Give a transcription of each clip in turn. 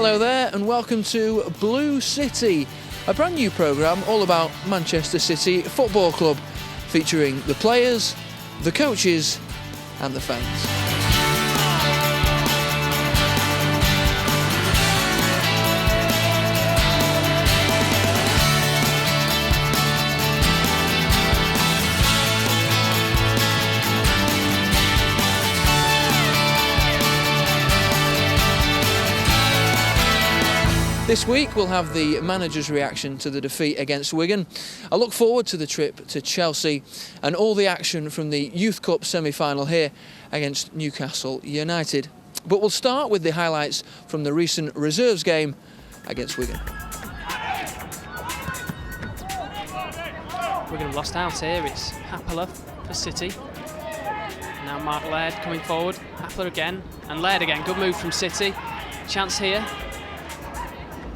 Hello there and welcome to Blue City, a brand new programme all about Manchester City Football Club, featuring the players, the coaches and the fans. This week we'll have the manager's reaction to the defeat against Wigan. I look forward to the trip to Chelsea and all the action from the Youth Cup semi-final here against Newcastle United. But we'll start with the highlights from the recent reserves game against Wigan. Wigan have lost out here. It's Happler for City. Now Mark Laird coming forward. Happler again and Laird again. Good move from City. Chance here.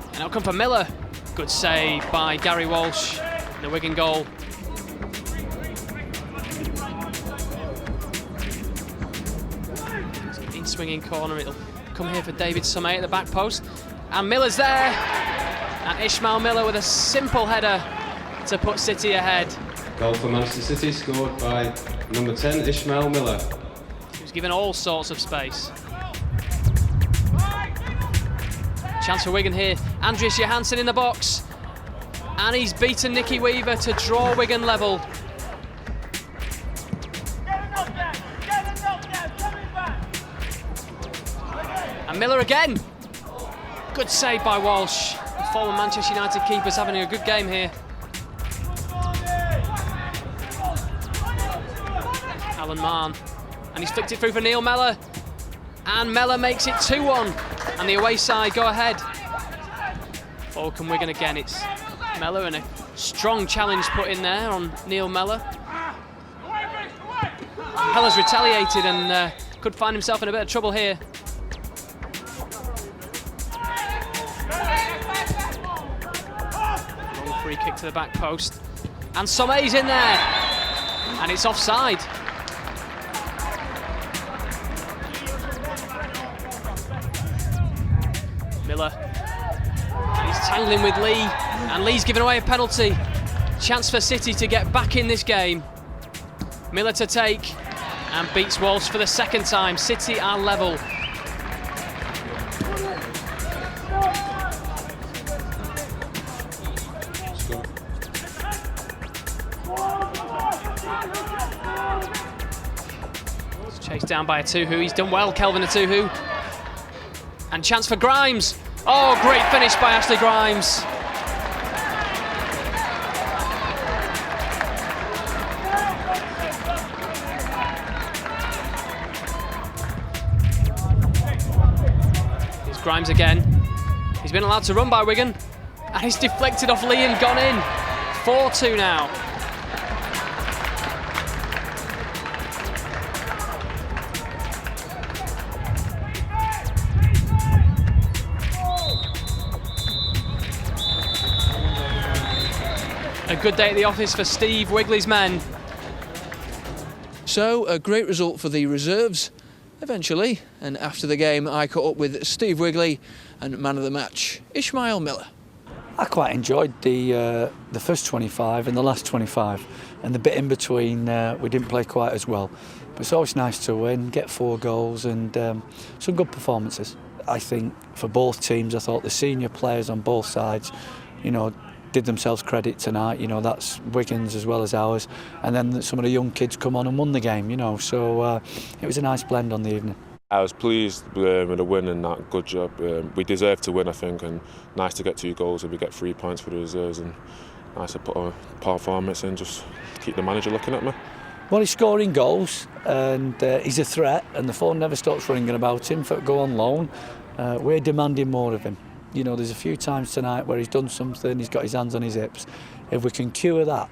And it'll come for Miller. Good save by Gary Walsh, the Wigan goal. In swinging corner, it'll come here for David Summey at the back post. And Miller's there. And Ishmael Miller with a simple header to put City ahead. Goal for Manchester City, scored by number 10, Ishmael Miller. He was given all sorts of space. Chance for Wigan here. Andreas Johansson in the box. And he's beaten Nicky Weaver to draw Wigan level. And Miller again. Good save by Walsh. The former Manchester United keeper's having a good game here. Alan Mahon. And he's flicked it through for Neil Mellor. And Mellor makes it 2-1. And the away side go ahead. Forward come Wigan again. It's Mellor and a strong challenge put in there on Neil Mellor. Heller's retaliated and could find himself in a bit of trouble here. Long free kick to the back post. And Summey's in there. And it's offside. Miller. And he's tangling with Lee, and Lee's given away a penalty. Chance for City to get back in this game. Miller to take, and beats Walsh for the second time. City are level. It's chased down by Atuhu. He's done well, Kelvin Atuhu. And chance for Grimes. Oh, great finish by Ashley Grimes. Here's Grimes again. He's been allowed to run by Wigan. And he's deflected off Lee and gone in. 4-2 now. A good day at the office for Steve Wigley's men. So, a great result for the reserves, eventually. And after the game, I caught up with Steve Wigley and man of the match, Ishmael Miller. I quite enjoyed the first 25 and the last 25. And the bit in between, we didn't play quite as well. But it's always nice to win, get 4 goals and some good performances. I think for both teams, I thought the senior players on both sides, did themselves credit tonight. That's Wigan's as well as ours, and then some of the young kids come on and won the game. So it was a nice blend on the evening. I was pleased with the win and that. Good job. We deserved to win, I think, and nice to get 2 goals and we get 3 points for the reserves, and nice to put a performance in, just keep the manager looking at me. Well, he's scoring goals and he's a threat, and the phone never stops ringing about him for go on loan. We're demanding more of him. There's a few times tonight where he's done something, he's got his hands on his hips. If we can cure that,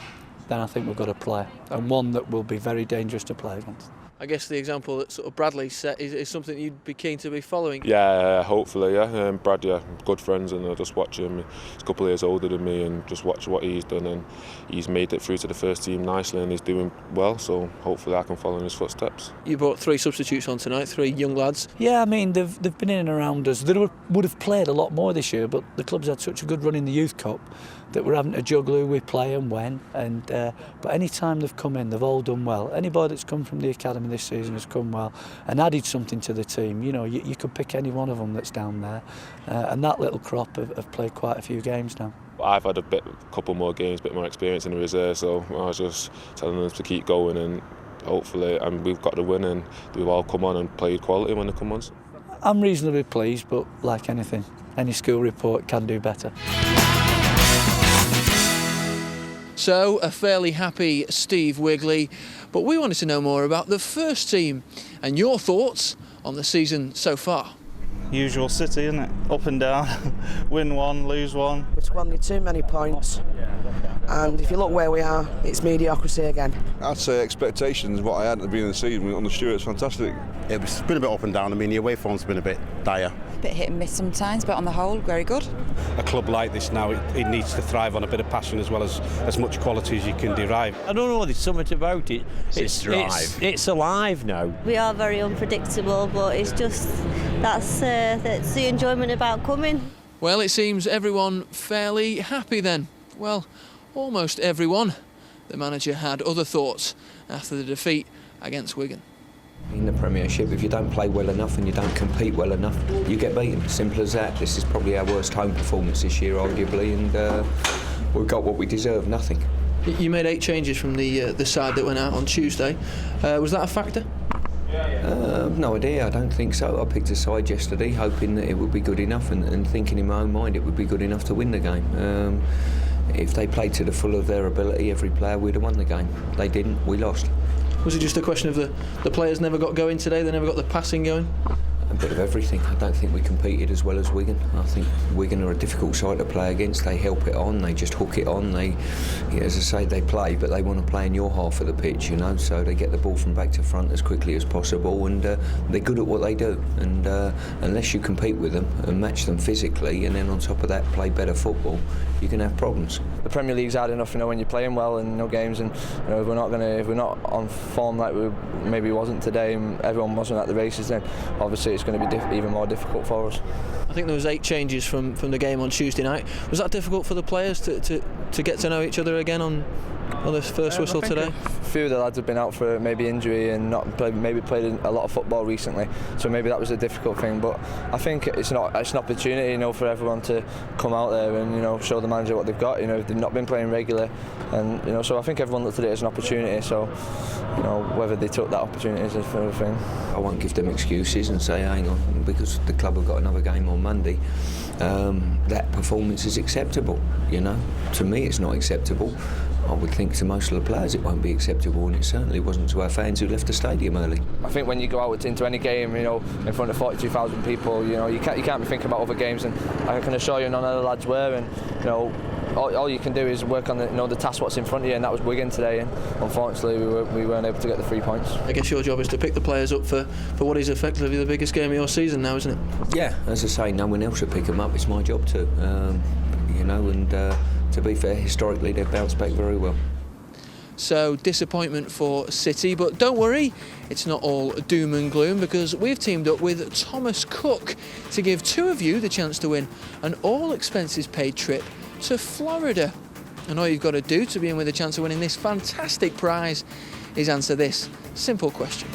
then I think we've got a player, and one that will be very dangerous to play against. I guess the example that sort of Bradley set is something you'd be keen to be following. Yeah, hopefully, yeah. Brad, yeah, good friends, and I just watch him. He's a couple of years older than me, and just watch what he's done, and he's made it through to the first team nicely, and he's doing well. So hopefully, I can follow in his footsteps. You brought 3 substitutes on tonight, 3 young lads. Yeah, I mean they've been in and around us. They would have played a lot more this year, but the club's had such a good run in the Youth Cup that we're having to juggle who we play and when. And but any time they've come in, they've all done well. Anybody that's come from the academy this season has come well and added something to the team. You know, you could pick any one of them that's down there, and that little crop have played quite a few games now. I've had a couple more games, a bit more experience in the reserve, so I was just telling them to keep going, and hopefully, and we've got the win, and they've all come on and played quality when they come on. I'm reasonably pleased, but like anything, any school report can do better. So, a fairly happy Steve Wigley, but we wanted to know more about the first team and your thoughts on the season so far. Usual City, isn't it? Up and down, win one, lose one. We've squandered too many points, and if you look where we are, it's mediocrity again. I'd say expectations, what I had at the beginning of the season under Stuart's fantastic. It's been a bit up and down. I mean, the away form's been a bit dire. Bit hit and miss sometimes, but on the whole, very good. A club like this now, it needs to thrive on a bit of passion as well as much quality as you can derive. I don't know, there's something about it. It's alive now. We are very unpredictable, but it's just that's the enjoyment about coming. Well, it seems everyone fairly happy then. Well, almost everyone. The manager had other thoughts after the defeat against Wigan. In the Premiership, if you don't play well enough and you don't compete well enough, you get beaten. Simple as that. This is probably our worst home performance this year, arguably, and we've got what we deserve, nothing. You made 8 changes from the side that went out on Tuesday. Was that a factor? No idea, I don't think so. I picked a side yesterday hoping that it would be good enough and thinking in my own mind it would be good enough to win the game. If they played to the full of their ability, every player would have won the game. They didn't, we lost. Was it just a question of the players never got going today, they never got the passing going? A bit of everything. I don't think we competed as well as Wigan. I think Wigan are a difficult side to play against. They help it on, they just hook it on. They, as I say, they play, but they want to play in your half of the pitch, you know, so they get the ball from back to front as quickly as possible, and they're good at what they do. And unless you compete with them and match them physically, and then on top of that play better football, you can have problems. The Premier League's hard enough, you know, when you're playing well and no games, and you know, if we're not on form like we maybe wasn't today, and everyone wasn't at the races, then obviously it's going to be even more difficult for us. I think there was 8 changes from the game on Tuesday night. Was that difficult for the players to get to know each other again on the first whistle today? A few of the lads have been out for maybe injury and not maybe played a lot of football recently, so maybe that was a difficult thing. But I think it's an opportunity, you know, for everyone to come out there and, you know, show the manager what they've got. You know, they've not been playing regular, and you know, so I think everyone looked at it as an opportunity. So, you know, whether they took that opportunity is another thing. I won't give them excuses and say, hang on, because the club have got another game on Monday. That performance is acceptable, you know. To me, it's not acceptable. I would think to most of the players it won't be acceptable, and it certainly wasn't to our fans who left the stadium early. I think when you go out into any game, you know, in front of 42,000 people, you know, you can't be thinking about other games, and I can assure you none of the lads were, and you know, all you can do is work on the task what's in front of you, and that was Wigan today, and unfortunately we weren't able to get the 3 points. I guess your job is to pick the players up for what is effectively the biggest game of your season now, isn't it? Yeah, as I say, no one else will pick them up. It's my job too, you know, and to be fair, historically they've bounced back very well. So, disappointment for City, but don't worry, it's not all doom and gloom, because we've teamed up with Thomas Cook to give 2 of you the chance to win an all-expenses-paid trip to Florida. And all you've got to do to be in with a chance of winning this fantastic prize is answer this simple question.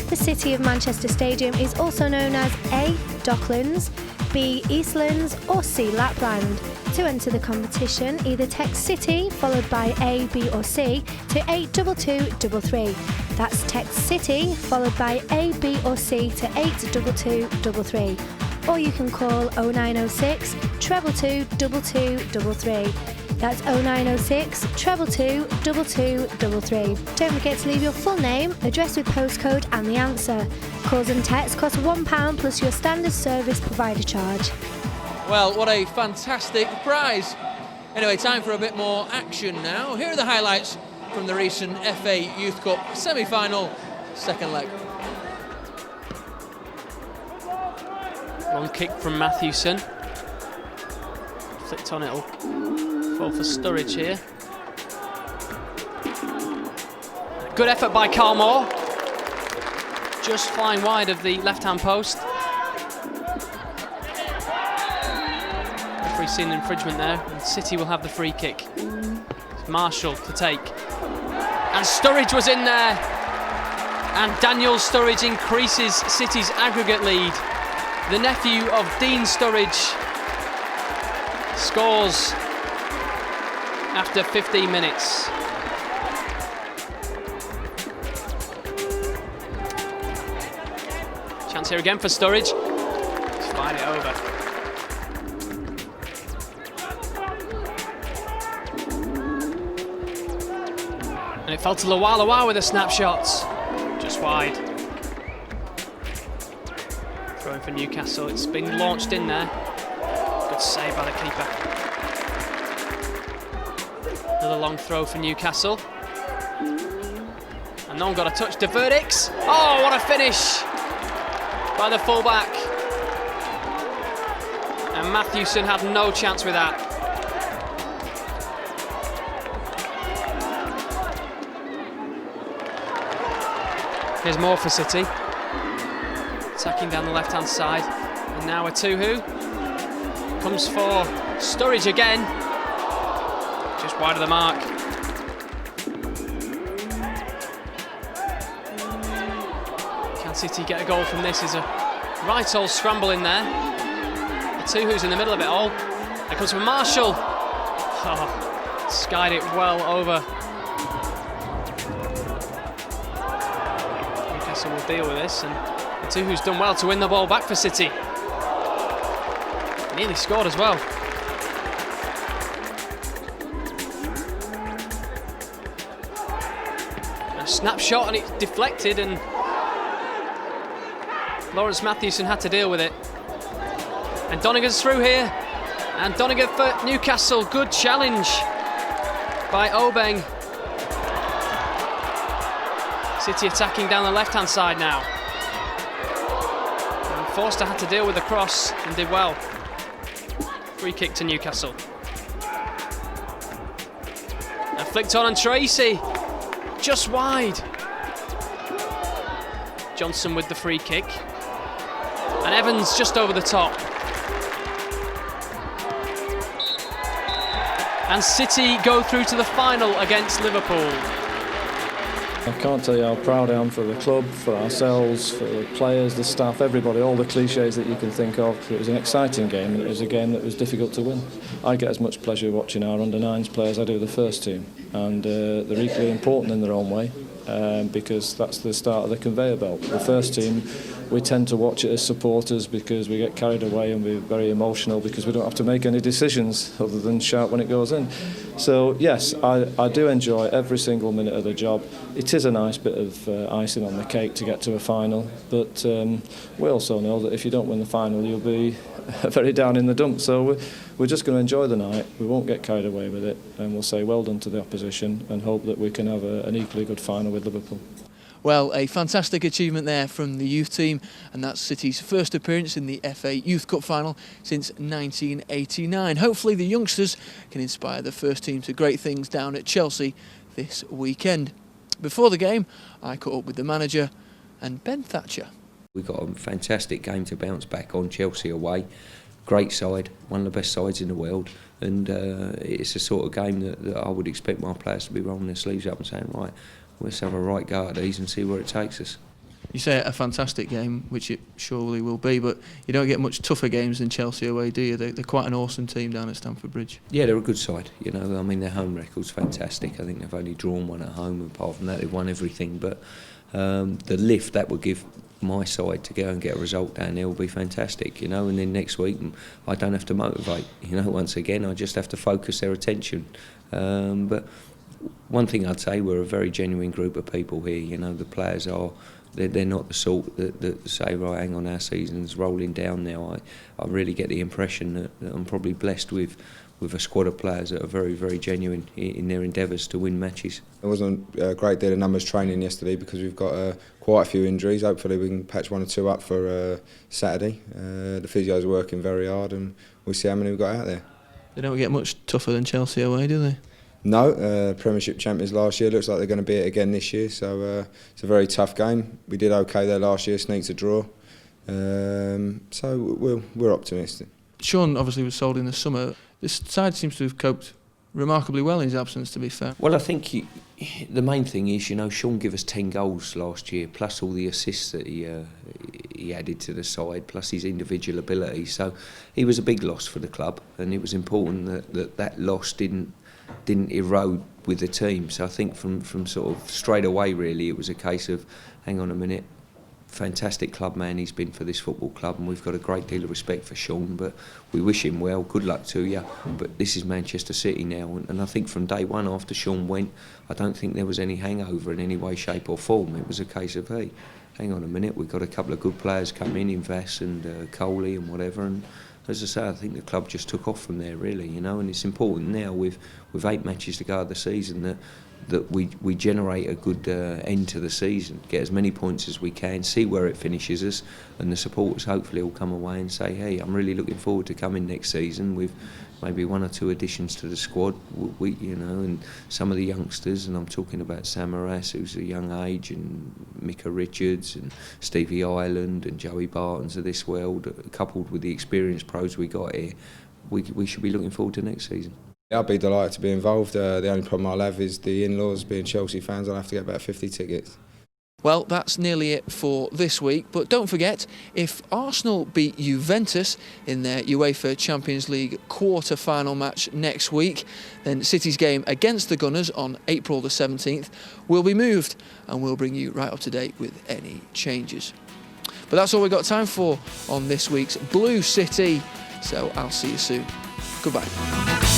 The City of Manchester Stadium is also known as A. Docklands, B. Eastlands or C. Lapland. To enter the competition, either text City followed by A, B or C to 82233. That's text City followed by A, B or C to 82233. Or you can call 0906 222 2233. That's 0906 222 2233. Don't forget to leave your full name, address with postcode and the answer. Calls and texts cost £1 plus your standard service provider charge. Well, what a fantastic prize. Anyway, time for a bit more action now. Here are the highlights from the recent FA Youth Cup semi-final, second leg. Long kick from Mathewson. Flicked on, it'll fall for Sturridge here. Good effort by Carl Moore. Just flying wide of the left-hand post. Referee's seen an infringement there, and City will have the free kick. It's Marshall to take. And Sturridge was in there. And Daniel Sturridge increases City's aggregate lead. The nephew of Dean Sturridge scores after 15 minutes. Chance here again for Sturridge. Slide it over. And it fell to Lawala with a snapshot. Just wide. Throwing for Newcastle. It's been launched in there. Good save by the keeper. Another long throw for Newcastle. And no one got a touch. De Verdicks. Oh, what a finish by the fullback. And Mathewson had no chance with that. Here's more for City. Attacking down the left-hand side. And now a Tuhu. Comes for Sturridge again. Just wide of the mark. Can City get a goal from this? Is a right old scramble in there. The Tuhu's in the middle of it all. There comes from Marshall. Oh, skied it well over. Newcastle will deal with this, and the Tuhu's done well to win the ball back for City. Nearly scored as well. A snapshot and it's deflected, and Lawrence Mathewson had to deal with it. And Donegan's through here. And Donegan for Newcastle. Good challenge by Obeng. City attacking down the left-hand side now. And Forster had to deal with the cross and did well. Free kick to Newcastle. And flicked on, and Tracy just wide. Johnson with the free kick. And Evans just over the top. And City go through to the final against Liverpool. I can't tell you how proud I am for the club, for ourselves, for the players, the staff, everybody, all the cliches that you can think of. It was an exciting game, and it was a game that was difficult to win. I get as much pleasure watching our under-9s play as I do the first team, and they're equally important in their own way, because that's the start of the conveyor belt. The first team, we tend to watch it as supporters because we get carried away and we're very emotional because we don't have to make any decisions other than shout when it goes in. So yes, I do enjoy every single minute of the job. It is a nice bit of icing on the cake to get to a final, but we also know that if you don't win the final, you'll be very down in the dumps. So we're just going to enjoy the night. We won't get carried away with it, and we'll say well done to the opposition and hope that we can have an equally good final with Liverpool. Well, a fantastic achievement there from the youth team, and that's City's first appearance in the FA Youth Cup final since 1989. Hopefully the youngsters can inspire the first team to great things down at Chelsea this weekend. Before the game, I caught up with the manager and Ben Thatcher. We got a fantastic game to bounce back on. Chelsea away, great side, one of the best sides in the world, and it's the sort of game that I would expect my players to be rolling their sleeves up and saying, right, let's have a right go at these and see where it takes us. You say a fantastic game, which it surely will be, but you don't get much tougher games than Chelsea away, do you? They're quite an awesome team down at Stamford Bridge. Yeah, they're a good side. You know, I mean, their home record's fantastic. I think they've only drawn one at home. Apart from that, they've won everything. But the lift that would give my side to go and get a result down there will be fantastic. You know, and then next week I don't have to motivate. You know, once again, I just have to focus their attention. But one thing I'd say, we're a very genuine group of people here. You know, the players are. They're not the sort that say, right, hang on, our season's rolling down now. I really get the impression that I'm probably blessed with with a squad of players that are very, very genuine in their endeavours to win matches. There wasn't a great deal of numbers training yesterday because we've got quite a few injuries. Hopefully we can patch 1 or 2 up for Saturday. The physios are working very hard and we'll see how many we've got out there. They don't get much tougher than Chelsea away, do they? No, Premiership champions last year. Looks like they're going to be it again this year. So it's a very tough game. We did okay there last year, sneaked a draw. So we're optimistic. Sean obviously was sold in the summer. This side seems to have coped remarkably well in his absence, to be fair. Well, I think the main thing is, Sean gave us 10 goals last year, plus all the assists that he added to the side, plus his individual ability. So he was a big loss for the club, and it was important that loss didn't erode with the team. So I think from sort of straight away, really, it was a case of, hang on a minute, fantastic club man he's been for this football club, and we've got a great deal of respect for Sean, but we wish him well, good luck to you, but this is Manchester City now. And I think from day one after Sean went, I don't think there was any hangover in any way, shape or form. It was a case of, hey, hang on a minute, we've got a couple of good players come in Vass and Coley and whatever, and as I say, I think the club just took off from there, really, and it's important now with 8 matches to go of the season that we generate a good end to the season, get as many points as we can, see where it finishes us, and the supporters hopefully will come away and say, hey, I'm really looking forward to coming next season with maybe 1 or 2 additions to the squad, and some of the youngsters, and I'm talking about Samaras, who's a young age, and Micah Richards and Stevie Ireland and Joey Bartons of this world, coupled with the experienced pros we got here, we should be looking forward to next season. I'll be delighted to be involved. The only problem I'll have is the in-laws. Being Chelsea fans, I'll have to get about 50 tickets. Well, that's nearly it for this week, but don't forget, if Arsenal beat Juventus in their UEFA Champions League quarter-final match next week, then City's game against the Gunners on April the 17th will be moved, and we'll bring you right up to date with any changes. But that's all we've got time for on this week's Blue City, so I'll see you soon. Goodbye.